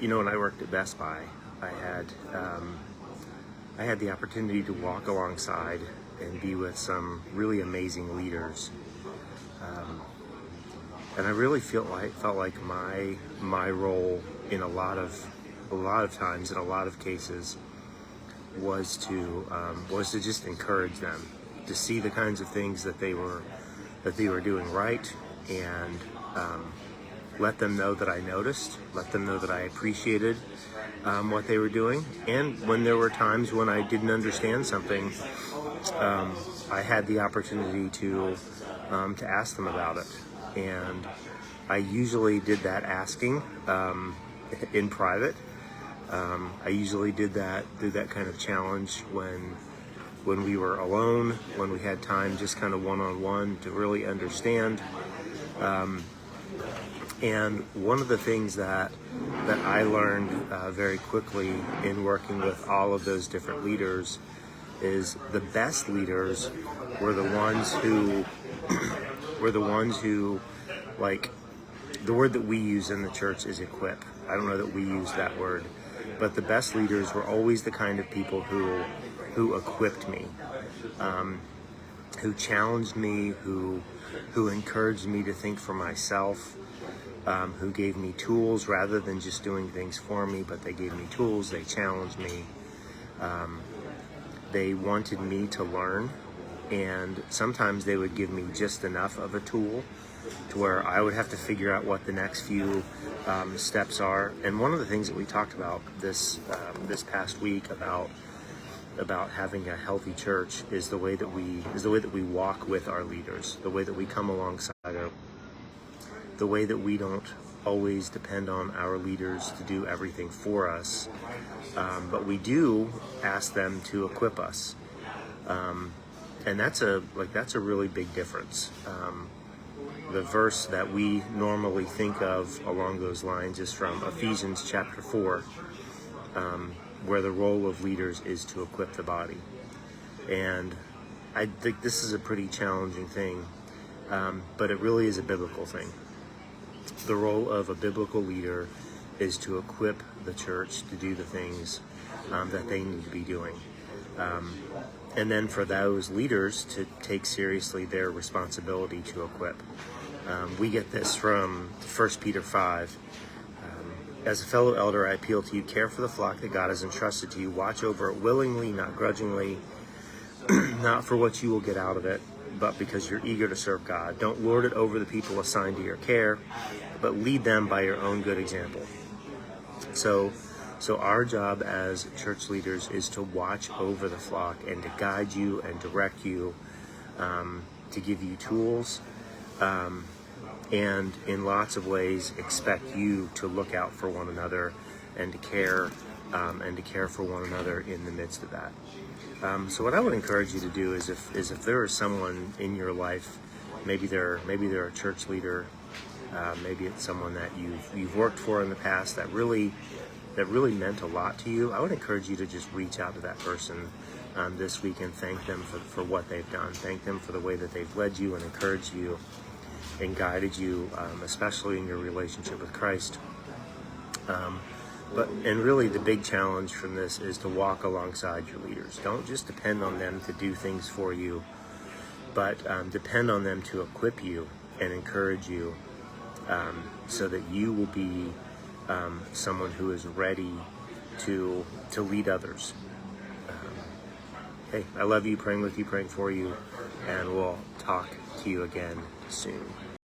When I worked at Best Buy, I had the opportunity to walk alongside and be with some really amazing leaders, and I really felt like my role in a lot of times, in a lot of cases, was to just encourage them to see the kinds of things that they were doing right, and let them know that I noticed, let them know that I appreciated what they were doing. And when there were times when I didn't understand something, I had the opportunity to ask them about it. And I usually did that asking in private. I usually did that kind of challenge when we were alone, when we had time just kind of one-on-one to really understand. And one of the things that I learned very quickly in working with all of those different leaders is the best leaders were the ones who like, the word that we use in the church is equip. I don't know that we use that word, but the best leaders were always the kind of people who equipped me, who challenged me, who encouraged me to think for myself, who gave me tools rather than just doing things for me, but they gave me tools, they challenged me, they wanted me to learn, and sometimes they would give me just enough of a tool to where I would have to figure out what the next few steps are. And one of the things that we talked about this past week about having a healthy church is the way that we walk with our leaders, the way that we come alongside them, the way that we don't always depend on our leaders to do everything for us, but we do ask them to equip us, and that's a really big difference. The verse that we normally think of along those lines is from Ephesians chapter 4, where the role of leaders is to equip the body. And I think this is a pretty challenging thing, but it really is a biblical thing. The role of a biblical leader is to equip the church to do the things that they need to be doing. And then for those leaders to take seriously their responsibility to equip. We get this from 1 Peter 5. As a fellow elder, I appeal to you, care for the flock that God has entrusted to you. Watch over it willingly, not grudgingly, not for what you will get out of it, but because you're eager to serve God. Don't lord it over the people assigned to your care, but lead them by your own good example. So our job as church leaders is to watch over the flock and to guide you and direct you, to give you tools, and in lots of ways expect you to look out for one another and to care for one another in the midst of that. So what I would encourage you to do is if there is someone in your life, maybe they're a church leader, maybe it's someone that you've worked for in the past that really meant a lot to you, I would encourage you to just reach out to that person this week and thank them for what they've done. Thank them for the way that they've led you and encouraged you and guided you, especially in your relationship with Christ. And really the big challenge from this is to walk alongside your leaders. Don't just depend on them to do things for you, but depend on them to equip you and encourage you, so that you will be someone who is ready to lead others. Hey, I love you, praying with you, praying for you, and we'll talk to you again soon.